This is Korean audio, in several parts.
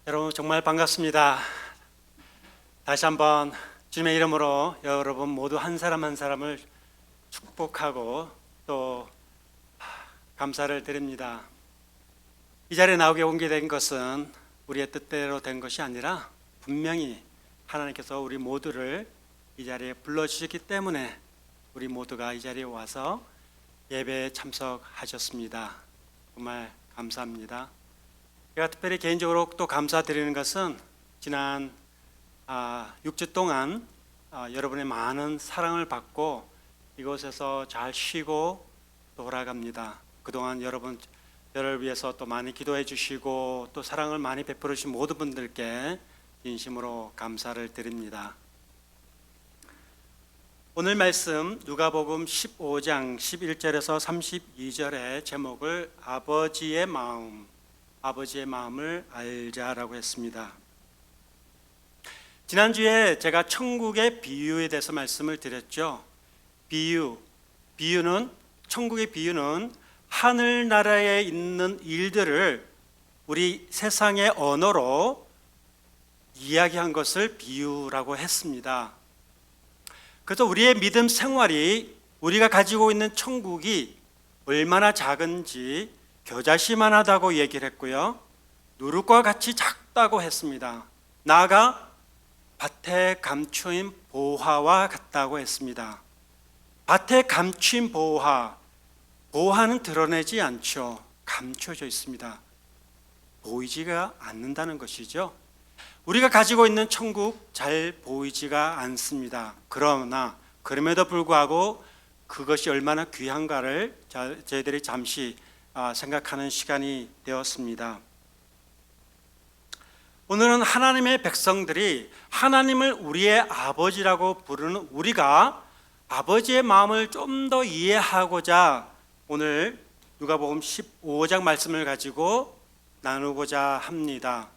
여러분 정말 반갑습니다. 다시 한번 주님의 이름으로 여러분 모두 한 사람 한 사람을 축복하고 또 감사를 드립니다. 이 자리에 나오게 된 것은 우리의 뜻대로 된 것이 아니라 분명히 하나님께서 우리 모두를 이 자리에 불러주셨기 때문에 우리 모두가 이 자리에 와서 예배에 참석하셨습니다. 정말 감사합니다. 제가 특별히 개인적으로 또 감사드리는 것은 지난 6주 동안 여러분의 많은 사랑을 받고 이곳에서 잘 쉬고 돌아갑니다. 그동안 여러분들을 위해서 또 많이 기도해 주시고 또 사랑을 많이 베풀어 주신 모든 분들께 진심으로 감사를 드립니다. 오늘 말씀 누가복음 15장 11절에서 32절의 제목을 아버지의 마음을 알자라고 했습니다. 지난주에 제가 천국의 비유에 대해서 말씀을 드렸죠. 천국의 비유는 하늘나라에 있는 일들을 우리 세상의 언어로 이야기한 것을 비유라고 했습니다. 그래서 우리의 믿음 생활이 우리가 가지고 있는 천국이 얼마나 작은지 겨자씨만하다고 얘기를 했고요. 누룩과 같이 작다고 했습니다. 나아가 밭에 감추인 보화와 같다고 했습니다. 밭에 감추인 보화는 드러내지 않죠. 감춰져 있습니다. 보이지가 않는다는 것이죠. 우리가 가지고 있는 천국 잘 보이지가 않습니다. 그럼에도 불구하고 그것이 얼마나 귀한가를 저희들이 잠시 생각하는 시간이 되었습니다. 오늘은 하나님의 백성들이 하나님을 우리의 아버지라고 부르는 우리가 아버지의 마음을 좀 더 이해하고자 오늘 누가복음 15장 말씀을 가지고 나누고자 합니다.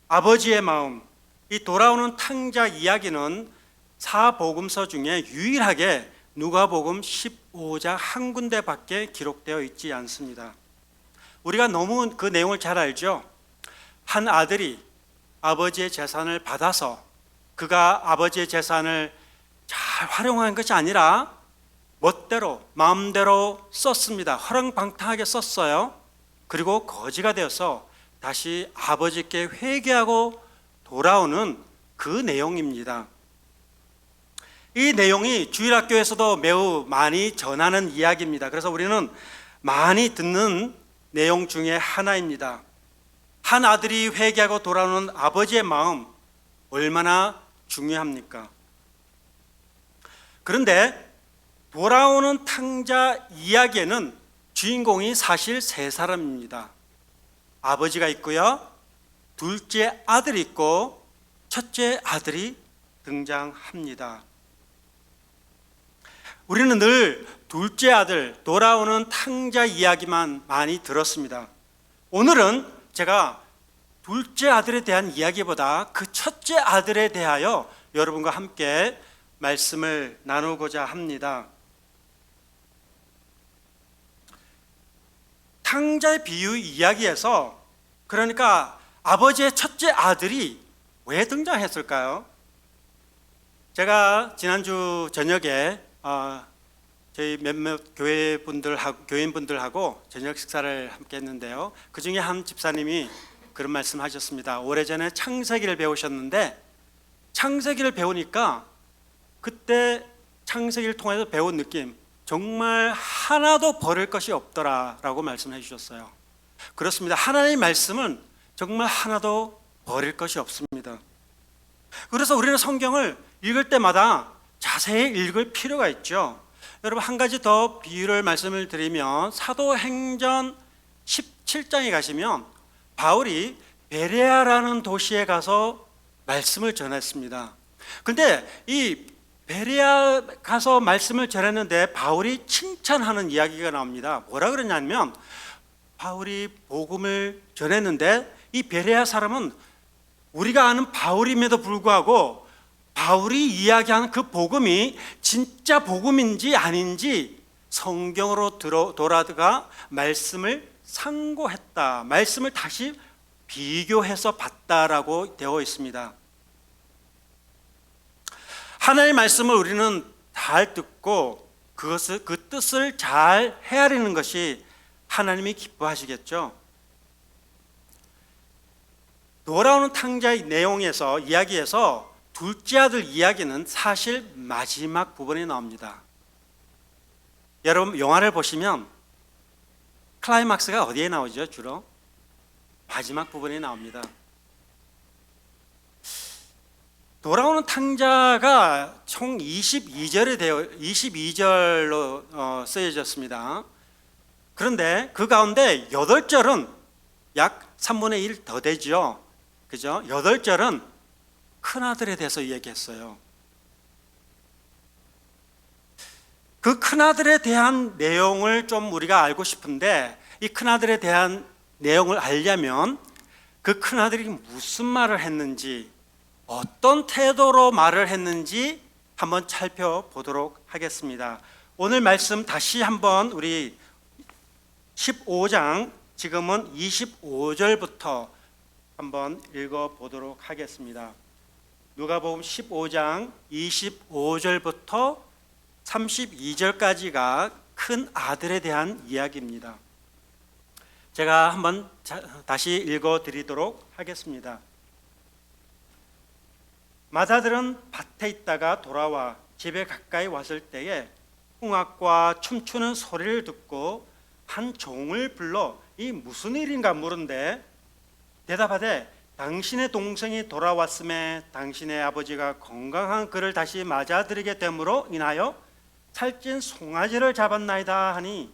아버지의 마음, 이 돌아오는 탕자 이야기는 사복음서 중에 유일하게 누가복음 15장 한 군데밖에 기록되어 있지 않습니다. 우리가 너무 그 내용을 잘 알죠. 한 아들이 아버지의 재산을 받아서 그가 아버지의 재산을 잘 활용한 것이 아니라 마음대로 썼습니다. 허랑방탕하게 썼어요. 그리고 거지가 되어서 다시 아버지께 회개하고 돌아오는 그 내용입니다. 이 내용이 주일학교에서도 매우 많이 전하는 이야기입니다. 그래서 우리는 많이 듣는 내용 중에 하나입니다. 한 아들이 회개하고 돌아오는 아버지의 마음 얼마나 중요합니까? 그런데 돌아오는 탕자 이야기에는 주인공이 사실 세 사람입니다. 아버지가 있고요, 둘째 아들이 있고 첫째 아들이 등장합니다. 우리는 늘 둘째 아들, 돌아오는 탕자 이야기만 많이 들었습니다. 오늘은 제가 둘째 아들에 대한 이야기보다 그 첫째 아들에 대하여 여러분과 함께 말씀을 나누고자 합니다. 탕자의 비유 이야기에서 그러니까 아버지의 첫째 아들이 왜 등장했을까요? 제가 지난주 저녁에 저희 몇몇 교인분들하고 저녁 식사를 함께 했는데요. 그 중에 한 집사님이 그런 말씀 하셨습니다. 오래전에 창세기를 배우셨는데 창세기를 배우니까 그때 창세기를 통해서 배운 느낌, 정말 하나도 버릴 것이 없더라라고 말씀해 주셨어요. 그렇습니다. 하나님의 말씀은 정말 하나도 버릴 것이 없습니다. 그래서 우리는 성경을 읽을 때마다 자세히 읽을 필요가 있죠. 여러분, 한 가지 더 비유를 말씀을 드리면 사도행전 17장에 가시면 바울이 베레아라는 도시에 가서 말씀을 전했습니다. 그런데 이 베레아 가서 말씀을 전했는데 바울이 칭찬하는 이야기가 나옵니다. 뭐라 그러냐면 바울이 복음을 전했는데 이 베레아 사람은 우리가 아는 바울임에도 불구하고 바울이 이야기하는 그 복음이 진짜 복음인지 아닌지 성경으로 돌아가 말씀을 상고했다. 말씀을 다시 비교해서 봤다라고 되어 있습니다. 하나님의 말씀을 우리는 잘 듣고 그 뜻을 잘 헤아리는 것이 하나님이 기뻐하시겠죠. 돌아오는 탕자의 내용에서 이야기에서 둘째 아들 이야기는 사실 마지막 부분에 나옵니다. 여러분 영화를 보시면 클라이막스가 어디에 나오죠? 주로 마지막 부분에 나옵니다. 돌아오는 탕자가 총 22절로 쓰여졌습니다. 그런데 그 가운데 8절은 약 3분의 1 더 되죠. 그죠? 8절은 큰아들에 대해서 이야기했어요. 그 큰아들에 대한 내용을 좀 우리가 알고 싶은데, 이 큰아들에 대한 내용을 알려면 그 큰아들이 무슨 말을 했는지, 어떤 태도로 말을 했는지 한번 살펴보도록 하겠습니다. 오늘 말씀 다시 한번 우리 15장, 지금은 25절부터 한번 읽어보도록 하겠습니다. 누가복음 15장 25절부터 32절까지가 큰 아들에 대한 이야기입니다. 제가 한번 다시 읽어드리도록 하겠습니다. 맏아들은 밭에 있다가 돌아와 집에 가까이 왔을 때에 홍악과 춤추는 소리를 듣고 한 종을 불러 이 무슨 일인가 물은데 대답하되 당신의 동생이 돌아왔음에 당신의 아버지가 건강한 그를 다시 맞아들이게 됨으로 인하여 살찐 송아지를 잡았나이다 하니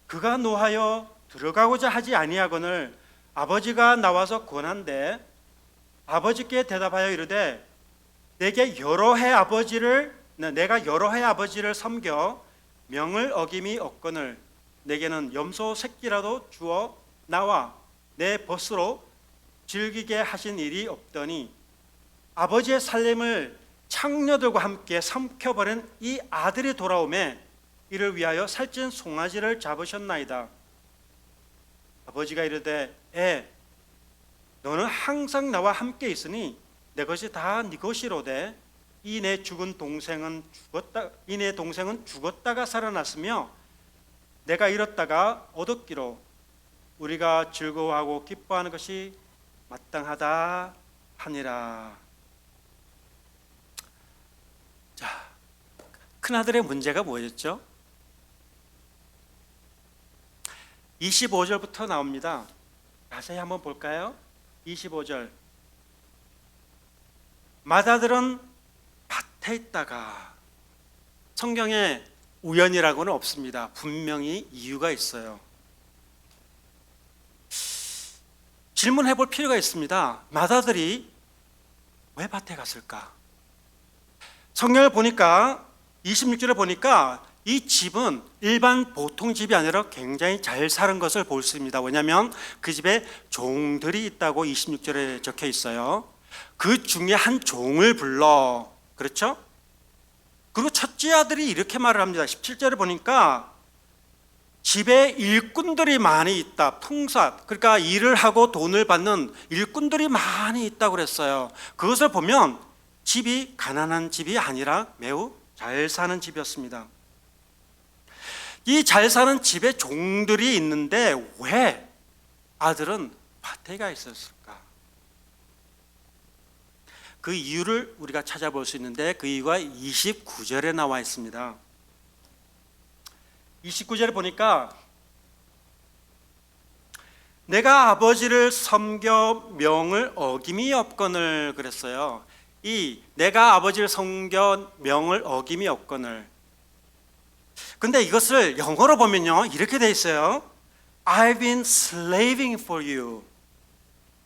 그가 노하여 들어가고자 하지 아니하거늘 아버지가 나와서 권한대 아버지께 대답하여 이르되 내가 여러 해 아버지를 섬겨 명을 어김이 없거늘 내게는 염소 새끼라도 주어 나와 내 벗으로 즐기게 하신 일이 없더니 아버지의 살림을 창녀들과 함께 삼켜버린 이 아들이 돌아오매 이를 위하여 살찐 송아지를 잡으셨나이다. 아버지가 이르되 너는 항상 나와 함께 있으니 내 것이 다 네 것이로되 이 내 동생은 죽었다가 살아났으며 내가 잃었다가 얻었기로 우리가 즐거워하고 기뻐하는 것이 마땅하다 하니라. 자, 큰아들의 문제가 뭐였죠? 25절부터 나옵니다. 자세히 한번 볼까요? 25절. 맏아들은 밭에 있다가, 성경에 우연이라고는 없습니다. 분명히 이유가 있어요. 질문해 볼 필요가 있습니다. 맏아들이 왜 밭에 갔을까? 성경을 보니까 26절에 보니까 이 집은 일반 보통 집이 아니라 굉장히 잘 사는 것을 볼 수 있습니다. 왜냐하면 그 집에 종들이 있다고 26절에 적혀 있어요. 그 중에 한 종을 불러, 그렇죠? 그리고 첫째 아들이 이렇게 말을 합니다. 17절에 보니까 집에 일꾼들이 많이 있다. 풍사, 그러니까 일을 하고 돈을 받는 일꾼들이 많이 있다고 그랬어요. 그것을 보면 집이 가난한 집이 아니라 매우 잘 사는 집이었습니다. 이 잘 사는 집에 종들이 있는데 왜 아들은 밭에 가 있었을까? 그 이유를 우리가 찾아볼 수 있는데 그 이유가 29절에 나와 있습니다. 29절에 보니까 내가 아버지를 섬겨 명을 어김이 없거늘 그랬어요. 이 내가 아버지를 섬겨 명을 어김이 없거늘. 근데 이것을 영어로 보면요 이렇게 돼 있어요. I've been slaving for you.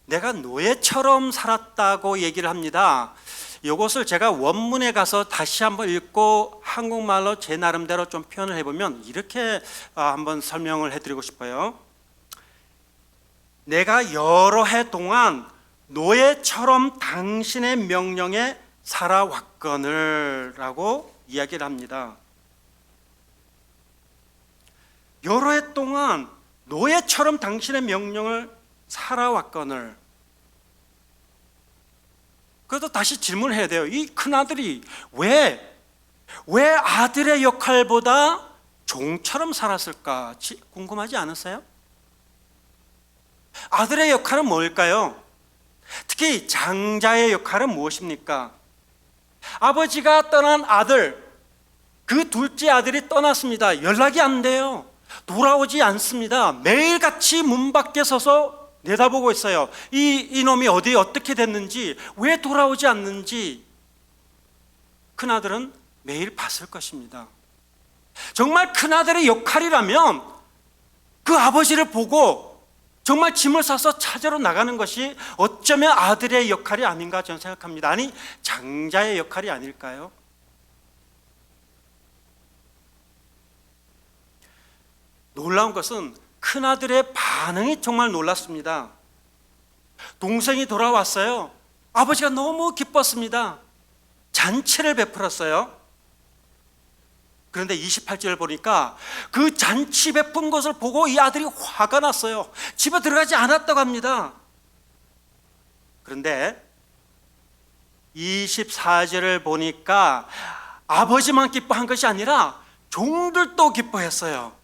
내가 노예처럼 살았다고 얘기를 합니다. 이것을 제가 원문에 가서 다시 한번 읽고 한국말로 제 나름대로 좀 표현을 해보면 이렇게 한번 설명을 해드리고 싶어요. 내가 여러 해 동안 노예처럼 당신의 명령에 살아왔거늘 라고 이야기를 합니다. 여러 해 동안 노예처럼 당신의 명령을 살아왔거늘. 그래도 다시 질문해야 돼요. 이 큰아들이 왜 아들의 역할보다 종처럼 살았을까 궁금하지 않으세요? 아들의 역할은 뭘까요? 특히 장자의 역할은 무엇입니까? 아버지가 떠난 아들, 그 둘째 아들이 떠났습니다. 연락이 안 돼요. 돌아오지 않습니다. 매일같이 문 밖에 서서 내다보고 있어요. 이놈이 어떻게 됐는지, 왜 돌아오지 않는지 큰아들은 매일 봤을 것입니다. 정말 큰아들의 역할이라면 그 아버지를 보고 정말 짐을 싸서 찾으러 나가는 것이 어쩌면 아들의 역할이 아닌가 저는 생각합니다. 아니, 장자의 역할이 아닐까요? 놀라운 것은 큰아들의 반응이 정말 놀랐습니다. 동생이 돌아왔어요. 아버지가 너무 기뻤습니다. 잔치를 베풀었어요. 그런데 28절을 보니까 그 잔치 베푼 것을 보고 이 아들이 화가 났어요. 집에 들어가지 않았다고 합니다. 그런데 24절을 보니까 아버지만 기뻐한 것이 아니라 종들도 기뻐했어요.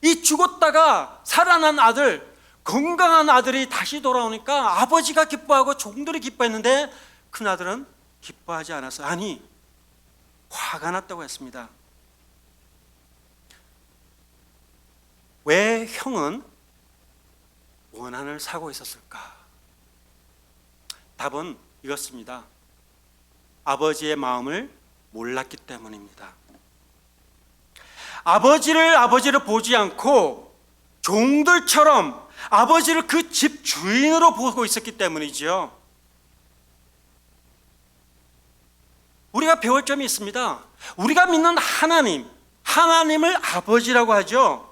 이 죽었다가 살아난 아들, 건강한 아들이 다시 돌아오니까 아버지가 기뻐하고 종들이 기뻐했는데 큰아들은 기뻐하지 않았어요. 아니, 화가 났다고 했습니다. 왜 형은 원한을 사고 있었을까? 답은 이것입니다. 아버지의 마음을 몰랐기 때문입니다. 아버지를 보지 않고 종들처럼 아버지를 그 집 주인으로 보고 있었기 때문이죠. 우리가 배울 점이 있습니다. 우리가 믿는 하나님을 아버지라고 하죠.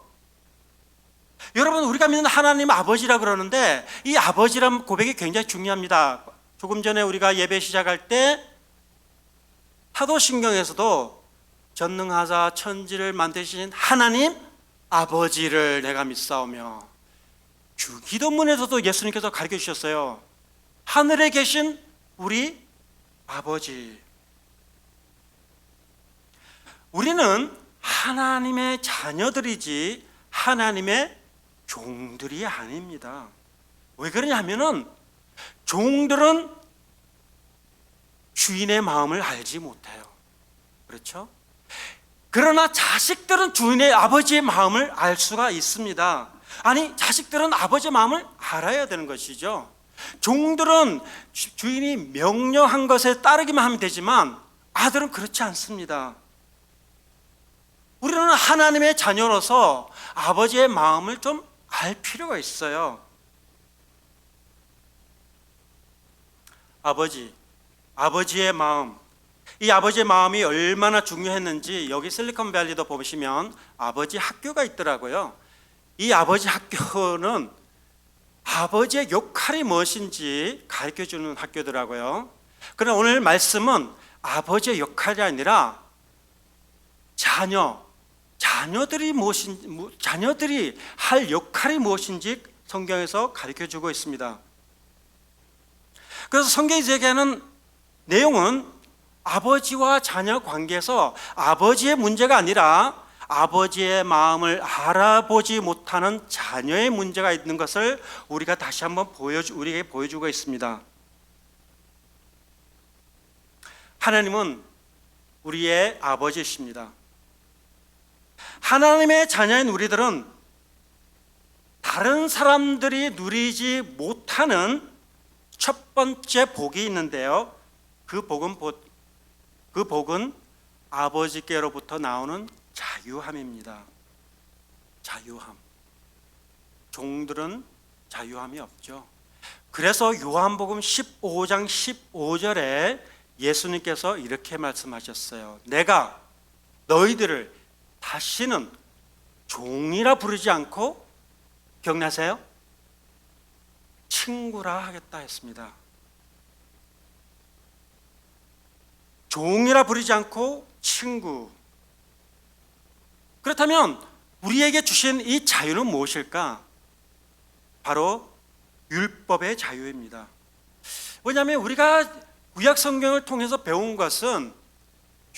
여러분, 우리가 믿는 하나님 아버지라 그러는데 이 아버지란 고백이 굉장히 중요합니다. 조금 전에 우리가 예배 시작할 때 사도신경에서도 전능하사 천지를 만드신 하나님 아버지를 내가 믿사오며, 기도문에서도 예수님께서 가르쳐 주셨어요. 하늘에 계신 우리 아버지. 우리는 하나님의 자녀들이지 하나님의 종들이 아닙니다. 왜 그러냐 하면은 종들은 주인의 마음을 알지 못해요. 그렇죠? 그러나 자식들은 주인의 아버지의 마음을 알 수가 있습니다. 아니, 자식들은 아버지의 마음을 알아야 되는 것이죠. 종들은 주인이 명령한 것에 따르기만 하면 되지만 아들은 그렇지 않습니다. 우리는 하나님의 자녀로서 아버지의 마음을 좀 알 필요가 있어요. 아버지의 마음, 이 아버지의 마음이 얼마나 중요했는지 여기 실리콘밸리도 보시면 아버지 학교가 있더라고요. 이 아버지 학교는 아버지의 역할이 무엇인지 가르쳐주는 학교더라고요. 그러나 오늘 말씀은 아버지의 역할이 아니라 자녀들이 할 역할이 무엇인지 성경에서 가르쳐주고 있습니다. 그래서 성경이 제기하는 내용은 아버지와 자녀 관계에서 아버지의 문제가 아니라 아버지의 마음을 알아보지 못하는 자녀의 문제가 있는 것을 우리가 다시 한번 우리에게 보여주고 있습니다. 하나님은 우리의 아버지이십니다. 하나님의 자녀인 우리들은 다른 사람들이 누리지 못하는 첫 번째 복이 있는데요. 그 복은 아버지께로부터 나오는 자유함입니다. 자유함. 종들은 자유함이 없죠. 그래서 요한복음 15장 15절에 예수님께서 이렇게 말씀하셨어요. 내가 너희들을 다시는 종이라 부르지 않고, 기억나세요? 친구라 하겠다 했습니다. 종이라 부르지 않고 친구. 그렇다면 우리에게 주신 이 자유는 무엇일까? 바로 율법의 자유입니다. 왜냐하면 우리가 구약 성경을 통해서 배운 것은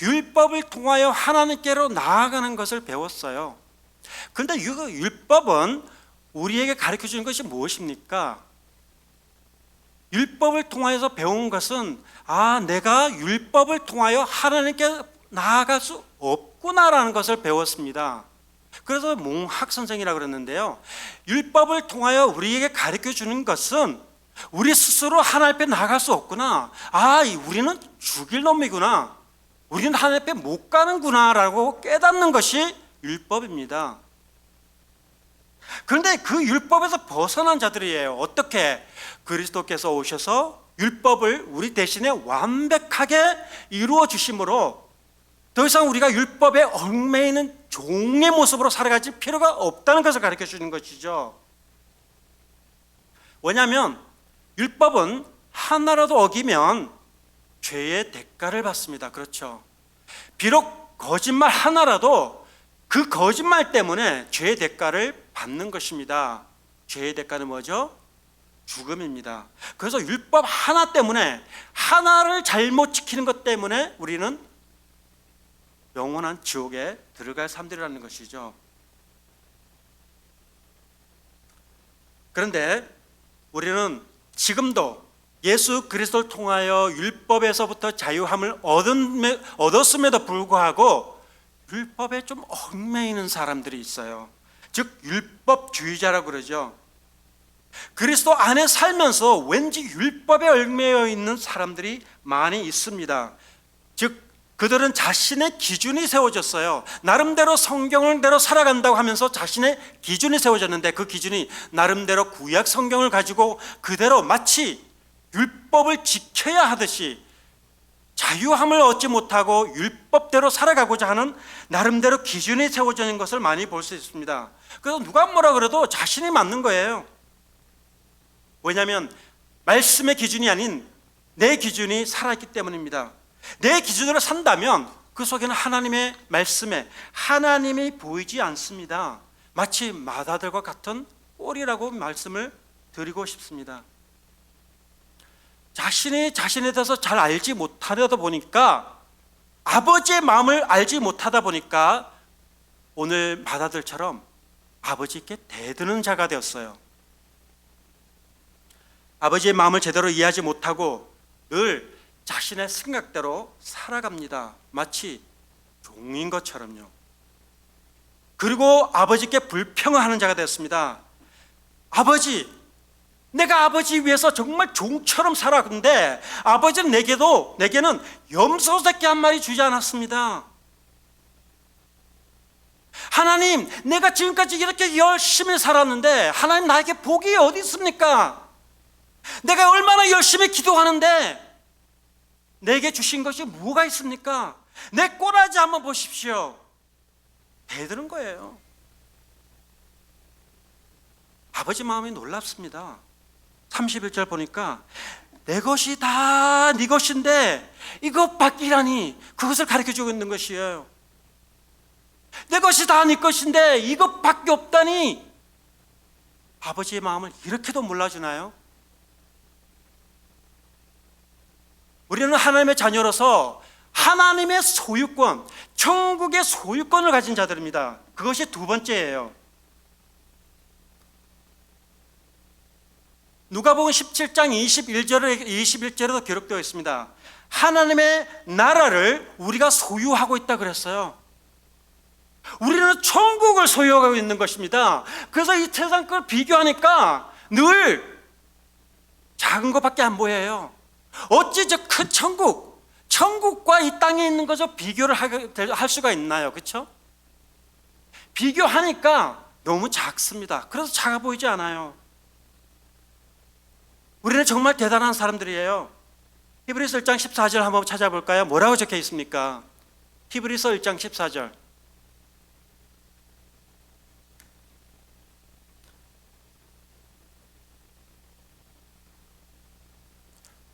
율법을 통하여 하나님께로 나아가는 것을 배웠어요. 그런데 이 율법은 우리에게 가르쳐 주는 것이 무엇입니까? 율법을 통하여서 배운 것은 내가 율법을 통하여 하나님께 나아갈 수 없구나라는 것을 배웠습니다. 그래서 몽학 선생이라고 그랬는데요, 율법을 통하여 우리에게 가르쳐 주는 것은 우리 스스로 하나님 앞에 나아갈 수 없구나, 우리는 죽일 놈이구나, 우리는 하나님 앞에 못 가는구나 라고 깨닫는 것이 율법입니다. 그런데 그 율법에서 벗어난 자들이에요. 어떻게? 그리스도께서 오셔서 율법을 우리 대신에 완벽하게 이루어 주심으로 더 이상 우리가 율법에 얽매이는 종의 모습으로 살아갈 필요가 없다는 것을 가르쳐 주는 것이죠. 왜냐하면 율법은 하나라도 어기면 죄의 대가를 받습니다. 그렇죠? 비록 거짓말 하나라도 그 거짓말 때문에 죄의 대가를 받는 것입니다. 죄의 대가는 뭐죠? 죽음입니다. 그래서 율법 하나 때문에, 하나를 잘못 지키는 것 때문에 우리는 영원한 지옥에 들어갈 사람들이라는 것이죠. 그런데 우리는 지금도 예수 그리스도를 통하여 율법에서부터 자유함을 얻었음에도 불구하고 율법에 좀 얽매이는 사람들이 있어요. 즉 율법주의자라고 그러죠. 그리스도 안에 살면서 왠지 율법에 얽매여 있는 사람들이 많이 있습니다. 즉 그들은 자신의 기준이 세워졌어요. 나름대로 성경대로 살아간다고 하면서 자신의 기준이 세워졌는데, 그 기준이 나름대로 구약 성경을 가지고 그대로 마치 율법을 지켜야 하듯이 자유함을 얻지 못하고 율법대로 살아가고자 하는 나름대로 기준이 세워져 있는 것을 많이 볼 수 있습니다. 그래서 누가 뭐라 그래도 자신이 맞는 거예요. 왜냐하면 말씀의 기준이 아닌 내 기준이 살아있기 때문입니다. 내 기준으로 산다면 그 속에는 하나님의 말씀에 하나님이 보이지 않습니다. 마치 마다들과 같은 꼴이라고 말씀을 드리고 싶습니다. 자신이 자신에 대해서 잘 알지 못하다 보니까, 아버지의 마음을 알지 못하다 보니까 오늘 마다들처럼 아버지께 대드는 자가 되었어요. 아버지의 마음을 제대로 이해하지 못하고 늘 자신의 생각대로 살아갑니다. 마치 종인 것처럼요. 그리고 아버지께 불평하는 자가 되었습니다. 아버지, 내가 아버지 위해서 정말 종처럼 살았는데 아버지는 내게는 염소 새끼 한 마리 주지 않았습니다. 하나님, 내가 지금까지 이렇게 열심히 살았는데 하나님 나에게 복이 어디 있습니까? 내가 얼마나 열심히 기도하는데 내게 주신 것이 뭐가 있습니까? 내 꼬라지 한번 보십시오. 대드는 거예요. 아버지 마음이 놀랍습니다. 31절 보니까 내 것이 다 네 것인데 이것 밖이라니, 그것을 가르쳐주고 있는 것이에요. 내 것이 다 네 것인데 이것밖에 없다니. 아버지의 마음을 이렇게도 몰라주나요? 우리는 하나님의 자녀로서 하나님의 소유권, 천국의 소유권을 가진 자들입니다. 그것이 두 번째예요. 누가복음 17장 21절에도 기록되어 있습니다. 하나님의 나라를 우리가 소유하고 있다 그랬어요. 우리는 천국을 소유하고 있는 것입니다. 그래서 이 세상 걸 비교하니까 늘 작은 것밖에 안 보여요. 어찌 저 큰 천국과 이 땅에 있는 것을 비교를 할 수가 있나요? 그렇죠? 비교하니까 너무 작습니다. 그래서 작아 보이지 않아요. 우리는 정말 대단한 사람들이에요. 히브리서 1장 14절 한번 찾아볼까요? 뭐라고 적혀 있습니까? 히브리서 1장 14절.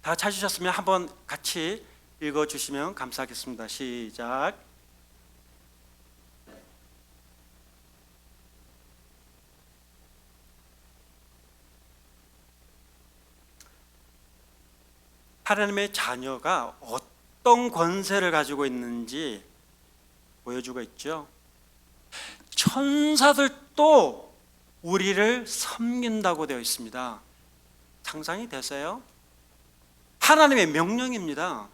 다 찾으셨으면 한번 같이 읽어주시면 감사하겠습니다. 시작. 하나님의 자녀가 어떤 권세를 가지고 있는지 보여주고 있죠. 천사들도 우리를 섬긴다고 되어 있습니다. 상상이 되세요? 하나님의 명령입니다.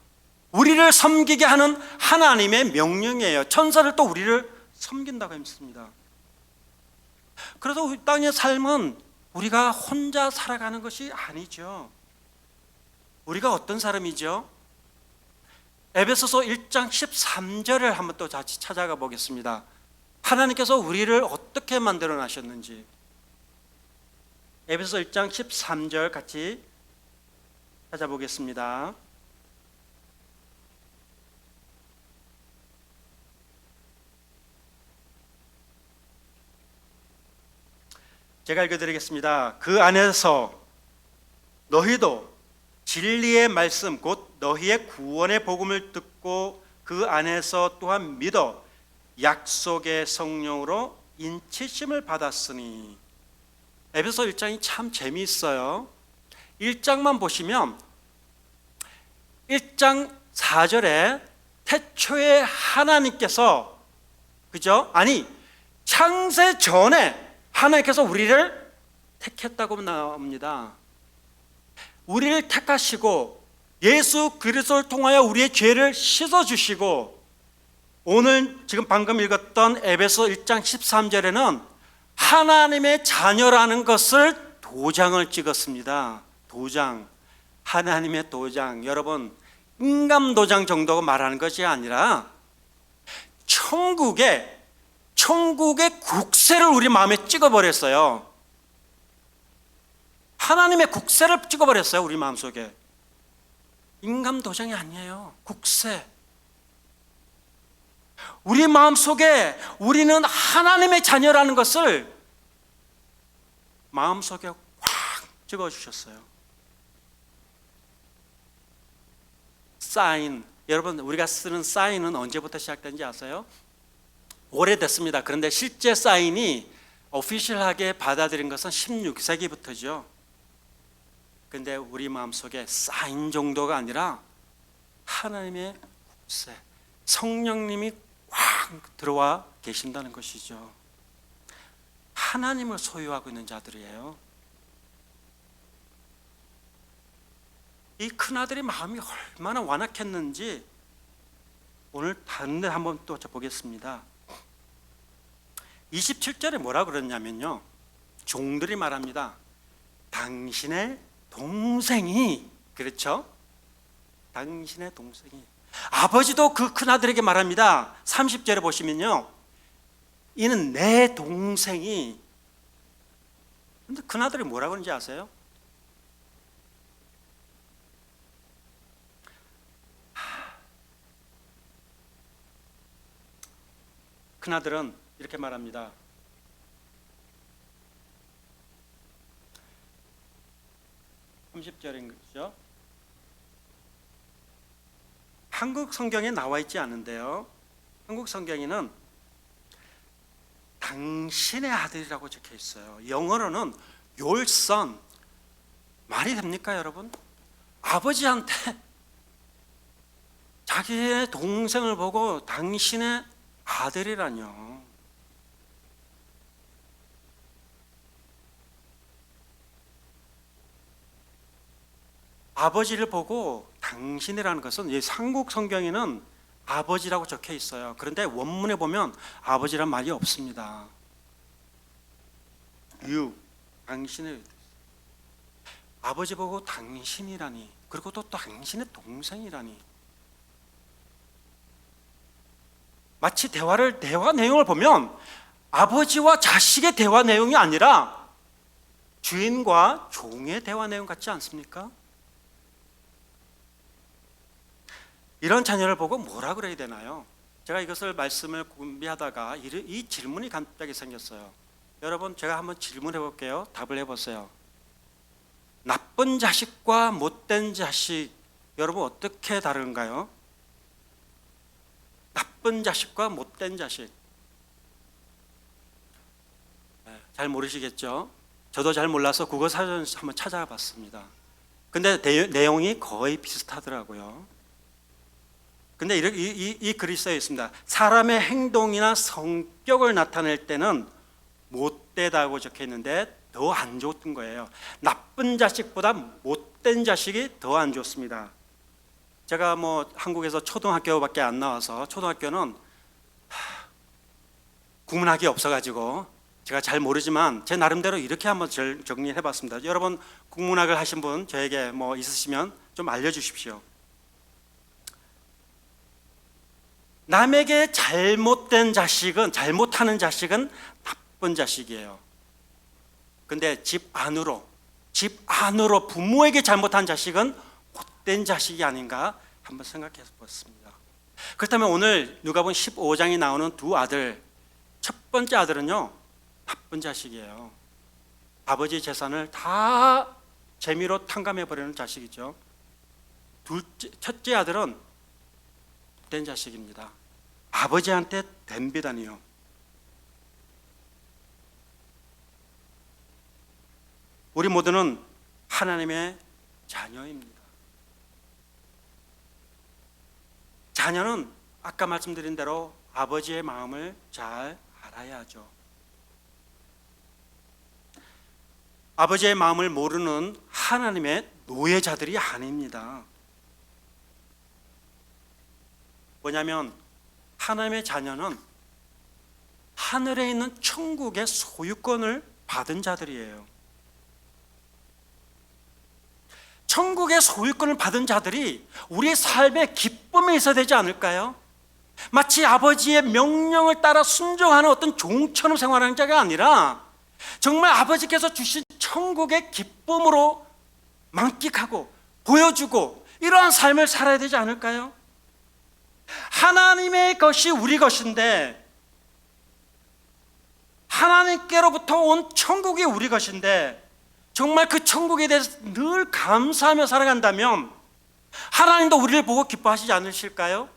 우리를 섬기게 하는 하나님의 명령이에요. 천사들도 우리를 섬긴다고 했습니다. 그래서 이 땅의 삶은 우리가 혼자 살아가는 것이 아니죠. 우리가 어떤 사람이죠? 에베소서 1장 13절을 한번 또 같이 찾아가 보겠습니다. 하나님께서 우리를 어떻게 만들어 놨셨는지. 에베소서 1장 13절 같이 찾아보겠습니다. 제가 읽어드리겠습니다. 그 안에서 너희도 진리의 말씀 곧 너희의 구원의 복음을 듣고 그 안에서 또한 믿어 약속의 성령으로 인치심을 받았으니. 에베소 1장이 참 재미있어요. 1장만 보시면 1장 4절에 태초에 하나님께서, 그죠? 아니, 창세 전에 하나님께서 우리를 택했다고 나옵니다. 우리를 택하시고 예수 그리스도를 통하여 우리의 죄를 씻어주시고, 오늘 지금 방금 읽었던 에베소 1장 13절에는 하나님의 자녀라는 것을 도장을 찍었습니다. 도장, 하나님의 도장. 여러분, 인감 도장 정도가 말하는 것이 아니라 천국의 국세를 우리 마음에 찍어버렸어요. 하나님의 국세를 찍어버렸어요. 우리 마음속에. 인감 도장이 아니에요. 국세. 우리 마음속에 우리는 하나님의 자녀라는 것을 마음속에 확 찍어주셨어요. 사인. 여러분, 우리가 쓰는 사인은 언제부터 시작된지 아세요? 오래됐습니다. 그런데 실제 사인이 오피셜하게 받아들인 것은 16세기부터죠. 그런데 우리 마음속에 사인 정도가 아니라 하나님의 국세, 성령님이 확 들어와 계신다는 것이죠. 하나님을 소유하고 있는 자들이에요. 이 큰아들의 마음이 얼마나 완악했는지 오늘 다른 데 한번 또 보겠습니다. 27절에 뭐라 그랬냐면요, 종들이 말합니다. 당신의 동생이, 그렇죠? 당신의 동생이. 아버지도 그 큰아들에게 말합니다. 30절에 보시면요, 이는 내 동생이. 근데 큰아들이 뭐라고 하는지 아세요? 큰아들은 이렇게 말합니다. (30절인) 거죠. 한국 성경에 나와 있지 않은데요, 한국 성경에는 당신의 아들이라고 적혀 있어요. 영어로는 your son. 말이 됩니까, 여러분? 아버지한테 자기의 동생을 보고 당신의 아들이라뇨. 아버지를 보고 당신이라는 것은, 이 한국 성경에는 아버지라고 적혀 있어요. 그런데 원문에 보면 아버지란 말이 없습니다. you, 당신의, 아버지 보고 당신이라니, 그리고 또 당신의 동생이라니. 마치 대화 내용을 보면 아버지와 자식의 대화 내용이 아니라 주인과 종의 대화 내용 같지 않습니까? 이런 자녀를 보고 뭐라 그래야 되나요? 제가 이것을 말씀을 준비하다가 이 질문이 갑자기 생겼어요. 여러분, 제가 한번 질문해 볼게요. 답을 해보세요. 나쁜 자식과 못된 자식, 여러분 어떻게 다른가요? 나쁜 자식과 못된 자식. 잘 모르시겠죠? 저도 잘 몰라서 국어 사전 한번 찾아봤습니다. 근데 내용이 거의 비슷하더라고요. 근데 이 글이 써 있습니다. 사람의 행동이나 성격을 나타낼 때는 못되다고 적혀 있는데 더 안 좋은 거예요. 나쁜 자식보다 못된 자식이 더 안 좋습니다. 제가 뭐 한국에서 초등학교밖에 안 나와서 초등학교는 국문학이 없어가지고 제가 잘 모르지만 제 나름대로 이렇게 한번 정리를 해봤습니다. 여러분 국문학을 하신 분 저에게 뭐 있으시면 좀 알려주십시오. 남에게 잘못하는 자식은 나쁜 자식이에요. 근데 집 안으로 부모에게 잘못한 자식은 못된 자식이 아닌가 한번 생각해 봤습니다. 그렇다면 오늘 누가복음 15장에 나오는 두 아들, 첫 번째 아들은요 나쁜 자식이에요. 아버지 재산을 다 재미로 탕감해 버리는 자식이죠. 첫째 아들은 못된 자식입니다. 아버지한테 덤비다니요. 우리 모두는 하나님의 자녀입니다. 자녀는 아까 말씀드린 대로 아버지의 마음을 잘 알아야 하죠. 아버지의 마음을 모르는 하나님의 노예자들이 아닙니다. 뭐냐면 하나님의 자녀는 하늘에 있는 천국의 소유권을 받은 자들이에요. 천국의 소유권을 받은 자들이 우리의 삶에 기쁨이 있어야 되지 않을까요? 마치 아버지의 명령을 따라 순종하는 어떤 종처럼 생활하는 자가 아니라 정말 아버지께서 주신 천국의 기쁨으로 만끽하고 보여주고 이러한 삶을 살아야 되지 않을까요? 하나님의 것이 우리 것인데, 하나님께로부터 온 천국이 우리 것인데 정말 그 천국에 대해서 늘 감사하며 살아간다면 하나님도 우리를 보고 기뻐하시지 않으실까요?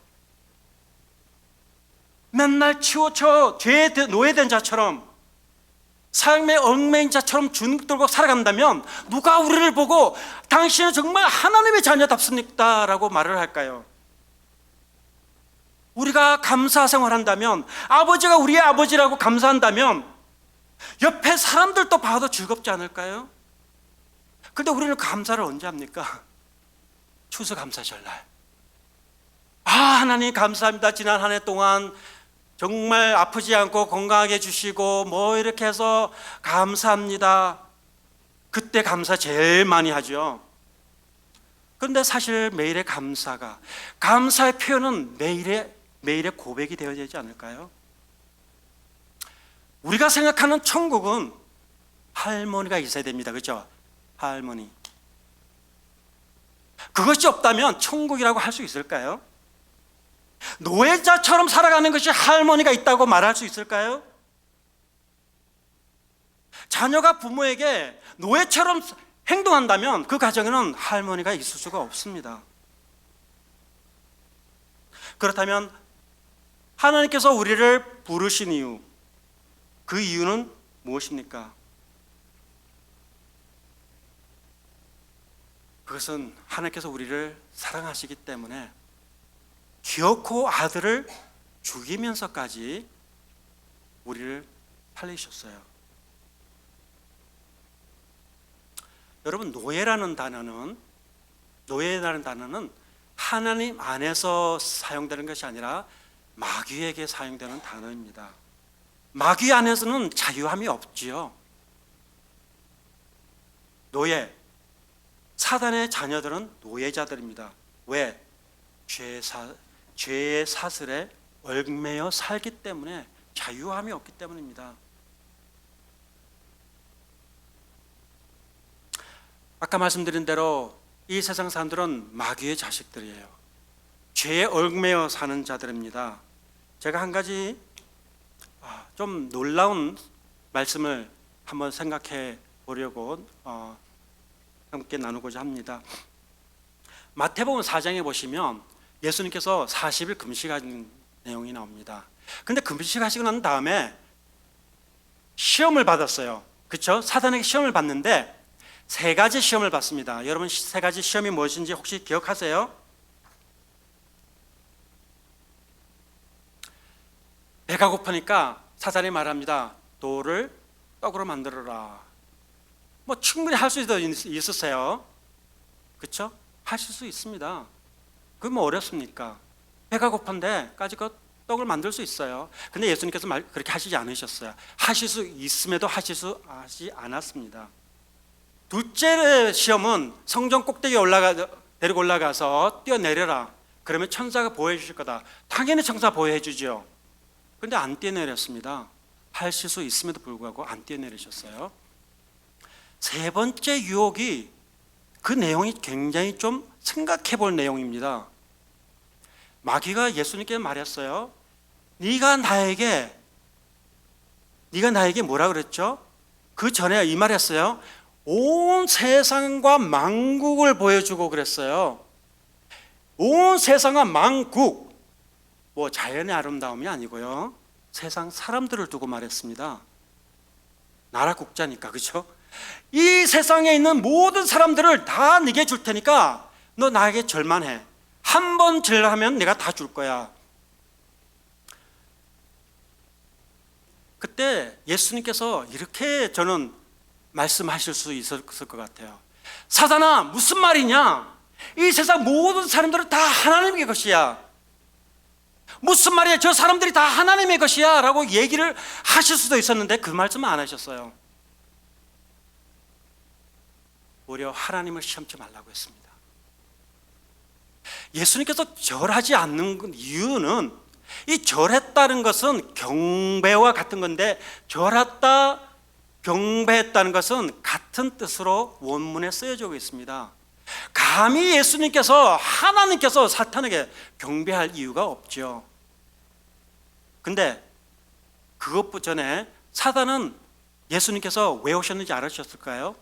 맨날 치우쳐 죄에 노예된 자처럼 삶의 얽매인 자처럼 주눅 들고 살아간다면 누가 우리를 보고 당신은 정말 하나님의 자녀답습니까? 라고 말을 할까요? 우리가 감사 생활한다면, 아버지가 우리의 아버지라고 감사한다면 옆에 사람들도 봐도 즐겁지 않을까요? 근데 우리는 감사를 언제 합니까? 추수감사절날. 하나님 감사합니다. 지난 한 해 동안 정말 아프지 않고 건강하게 해주시고 뭐 이렇게 해서 감사합니다. 그때 감사 제일 많이 하죠. 그런데 사실 매일의 감사의 표현은 매일의 고백이 되어야 되지 않을까요? 우리가 생각하는 천국은 할머니가 있어야 됩니다. 그렇죠? 할머니. 그것이 없다면 천국이라고 할 수 있을까요? 노예자처럼 살아가는 것이 할머니가 있다고 말할 수 있을까요? 자녀가 부모에게 노예처럼 행동한다면 그 가정에는 할머니가 있을 수가 없습니다. 그렇다면 하나님께서 우리를 부르신 이유, 그 이유는 무엇입니까? 그것은 하나님께서 우리를 사랑하시기 때문에 기어코 아들을 죽이면서까지 우리를 살리셨어요. 여러분, 노예라는 단어는 하나님 안에서 사용되는 것이 아니라 마귀에게 사용되는 단어입니다. 마귀 안에서는 자유함이 없지요. 노예, 사단의 자녀들은 노예자들입니다. 왜? 죄의 사슬에 얽매여 살기 때문에, 자유함이 없기 때문입니다. 아까 말씀드린 대로 이 세상 사람들은 마귀의 자식들이에요. 죄에 얽매여 사는 자들입니다. 제가 한 가지 좀 놀라운 말씀을 한번 생각해 보려고 함께 나누고자 합니다. 마태복음 4장에 보시면 예수님께서 40일 금식하는 내용이 나옵니다. 근데 금식하시고 난 다음에 시험을 받았어요. 그렇죠? 사단에게 시험을 받는데 세 가지 시험을 받습니다. 여러분 세 가지 시험이 무엇인지 혹시 기억하세요? 배가 고프니까 사단이 말합니다. 돌을 떡으로 만들어라. 뭐 충분히 할 수도 있으세요. 그렇죠? 하실 수 있습니다. 그게 뭐 어렵습니까? 배가 고픈데 까짓것 떡을 만들 수 있어요. 근데 예수님께서 그렇게 하시지 않으셨어요. 하실 수 있음에도 하지 않았습니다. 둘째 시험은 성전 꼭대기에 데리고 올라가서 뛰어내려라. 그러면 천사가 보호해 주실 거다. 당연히 천사 보호해 주죠. 근데 안 뛰어내렸습니다. 하실 수 있음에도 불구하고 안 뛰어내리셨어요. 세 번째 유혹이 그 내용이 굉장히 좀 생각해 볼 내용입니다. 마귀가 예수님께 말했어요. 네가 나에게 뭐라 그랬죠? 그 전에 이 말했어요. 온 세상과 만국을 보여주고 그랬어요. 온 세상과 만국, 뭐 자연의 아름다움이 아니고요. 세상 사람들을 두고 말했습니다. 나라 국자니까, 그렇죠? 이 세상에 있는 모든 사람들을 다 네게 줄 테니까 너 나에게 절만 해. 한 번 절하면 내가 다 줄 거야. 그때 예수님께서 이렇게 저는 말씀하실 수 있을 것 같아요. 사단아, 무슨 말이냐? 이 세상 모든 사람들은 다 하나님의 것이야. 무슨 말이야? 저 사람들이 다 하나님의 것이야 라고 얘기를 하실 수도 있었는데 그 말씀 안 하셨어요. 오히려 하나님을 시험치 말라고 했습니다. 예수님께서 절하지 않는 이유는, 이 절했다는 것은 경배와 같은 건데 절했다, 경배했다는 것은 같은 뜻으로 원문에 쓰여지고 있습니다. 감히 예수님께서, 하나님께서 사탄에게 경배할 이유가 없죠. 근데 그것 전에 사단은 예수님께서 왜 오셨는지 알으셨을까요?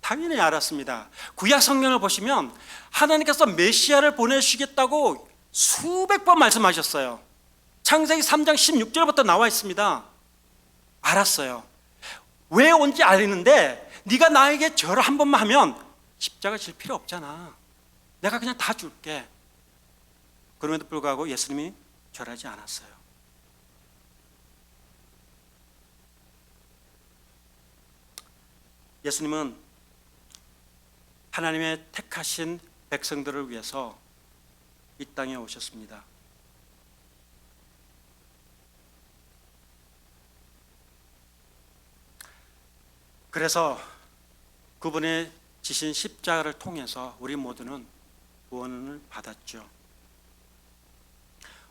당연히 알았습니다. 구약 성경을 보시면 하나님께서 메시아를 보내시겠다고 수백 번 말씀하셨어요. 창세기 3장 16절부터 나와 있습니다. 알았어요. 왜 온지 알았는데 네가 나에게 절을 한 번만 하면 십자가 질 필요 없잖아. 내가 그냥 다 줄게. 그럼에도 불구하고 예수님이 절하지 않았어요. 예수님은 하나님의 택하신 백성들을 위해서 이 땅에 오셨습니다. 그래서 그분의 지신 십자가를 통해서 우리 모두는 구원을 받았죠.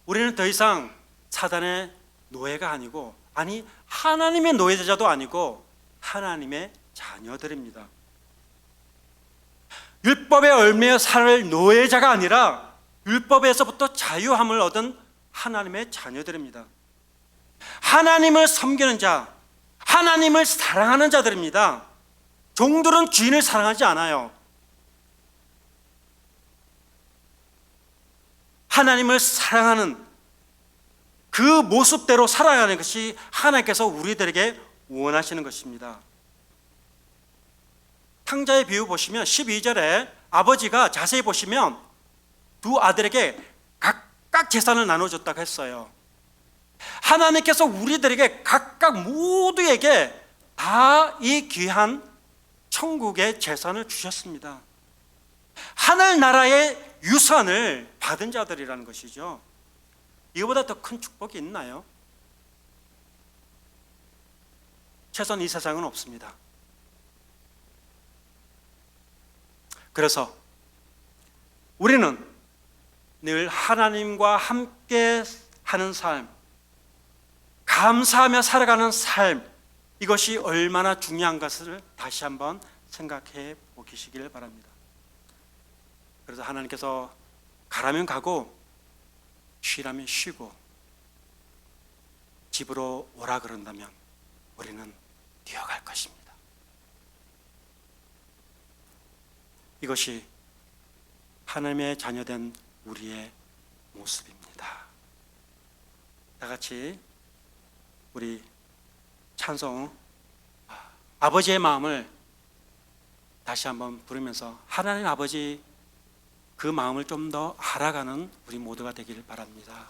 우리는 더 이상 사단의 노예가 아니고, 아니 하나님의 노예자도 아니고 하나님의 자녀들입니다. 율법에 얽매여 살 노예자가 아니라 율법에서부터 자유함을 얻은 하나님의 자녀들입니다. 하나님을 섬기는 자, 하나님을 사랑하는 자들입니다. 종들은 주인을 사랑하지 않아요. 하나님을 사랑하는 그 모습대로 살아가는 것이 하나님께서 우리들에게 원하시는 것입니다. 탕자의 비유 보시면 12절에 아버지가 자세히 보시면 두 아들에게 각각 재산을 나눠줬다고 했어요. 하나님께서 우리들에게 각각 모두에게 다 이 귀한 천국의 재산을 주셨습니다. 하늘나라의 유산을 받은 자들이라는 것이죠. 이거보다 더 큰 축복이 있나요? 최소한 이 세상은 없습니다. 그래서 우리는 늘 하나님과 함께 하는 삶, 감사하며 살아가는 삶, 이것이 얼마나 중요한 것을 다시 한번 생각해 보시길 바랍니다. 그래서 하나님께서 가라면 가고 쉬라면 쉬고 집으로 오라 그런다면 우리는 뛰어갈 것입니다. 이것이 하나님의 자녀된 우리의 모습입니다. 다 같이 우리 찬송, 아버지의 마음을 다시 한번 부르면서 하나님 아버지 그 마음을 좀 더 알아가는 우리 모두가 되길 바랍니다.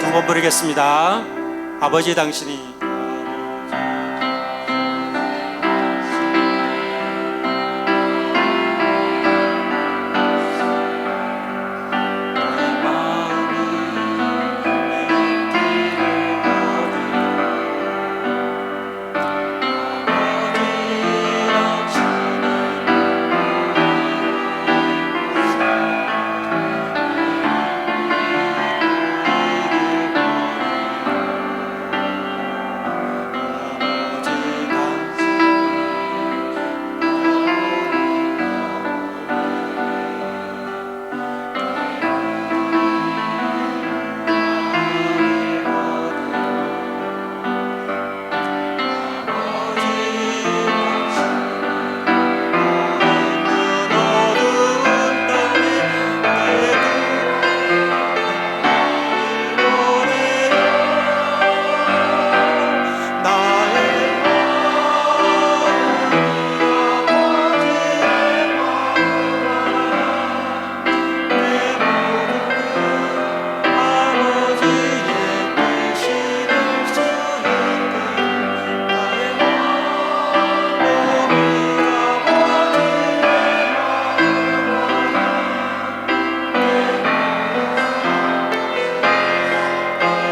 두 번 부르겠습니다. 아버지 당신이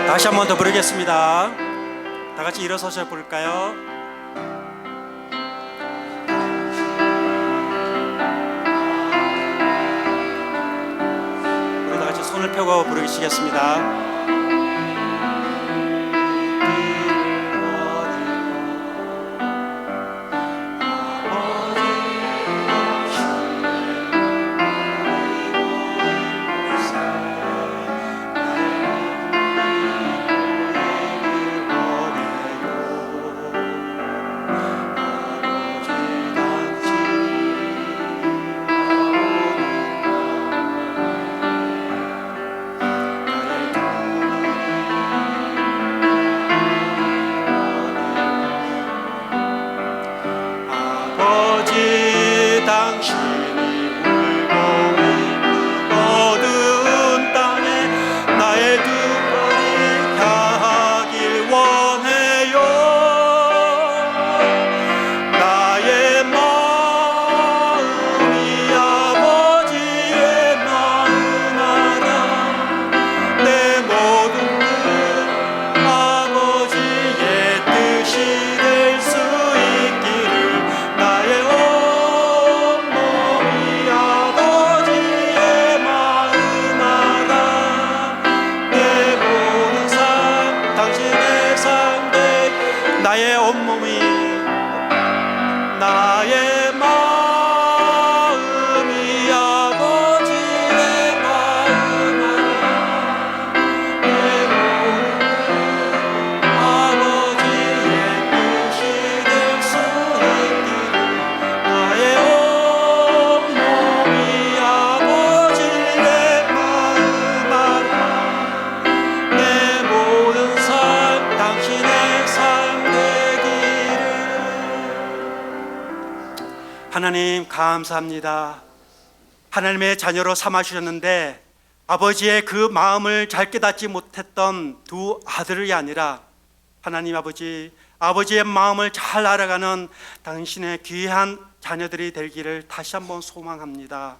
다시 한 번 더 부르겠습니다. 다 같이 일어서셔 볼까요? 우리 다 같이 손을 펴고 부르시겠습니다. 나의 온몸이 나의 마음이 아버지의 마음 알아 내 모든 아버지의 뜻이 될 수 있기를 나의 온몸이 아버지의 마음 알아 내 모든 삶 당신의 하나님 감사합니다. 하나님의 자녀로 삼아 주셨는데 아버지의 그 마음을 잘 깨닫지 못했던 두 아들이 아니라 하나님 아버지의 마음을 잘 알아가는 당신의 귀한 자녀들이 되기를 다시 한번 소망합니다.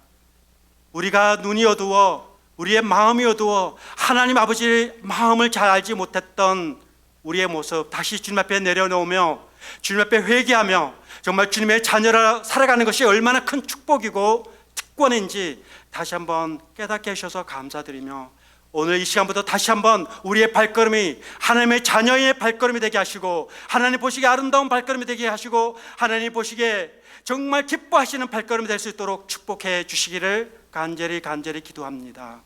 우리가 눈이 어두워 우리의 마음이 어두워 하나님 아버지의 마음을 잘 알지 못했던 우리의 모습 다시 주님 앞에 내려놓으며 주님 앞에 회개하며 정말 주님의 자녀라 살아가는 것이 얼마나 큰 축복이고 특권인지 다시 한번 깨닫게 하셔서 감사드리며 오늘 이 시간부터 다시 한번 우리의 발걸음이 하나님의 자녀의 발걸음이 되게 하시고 하나님 보시기에 아름다운 발걸음이 되게 하시고 하나님 보시기에 정말 기뻐하시는 발걸음이 될 수 있도록 축복해 주시기를 간절히 기도합니다.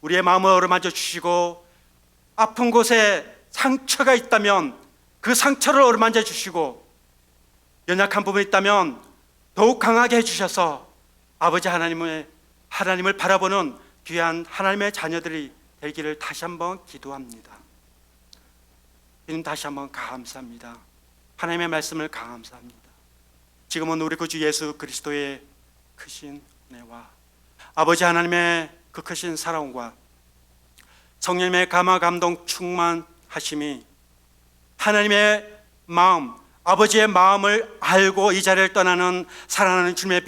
우리의 마음을 어루만져 주시고 아픈 곳에 상처가 있다면 그 상처를 어루만져 주시고 연약한 부분이 있다면 더욱 강하게 해주셔서 아버지 하나님의 하나님을 바라보는 귀한 하나님의 자녀들이 되기를 다시 한번 기도합니다. 주님, 다시 한번 감사합니다. 하나님의 말씀을 감사합니다. 지금은 우리 구주 예수 그리스도의 크신 은혜와 아버지 하나님의 그 크신 사랑과 성령님의 감화 감동 충만하심이 하나님의 마음, 아버지의 마음을 알고 이 자리를 떠나는 사랑하는 주님의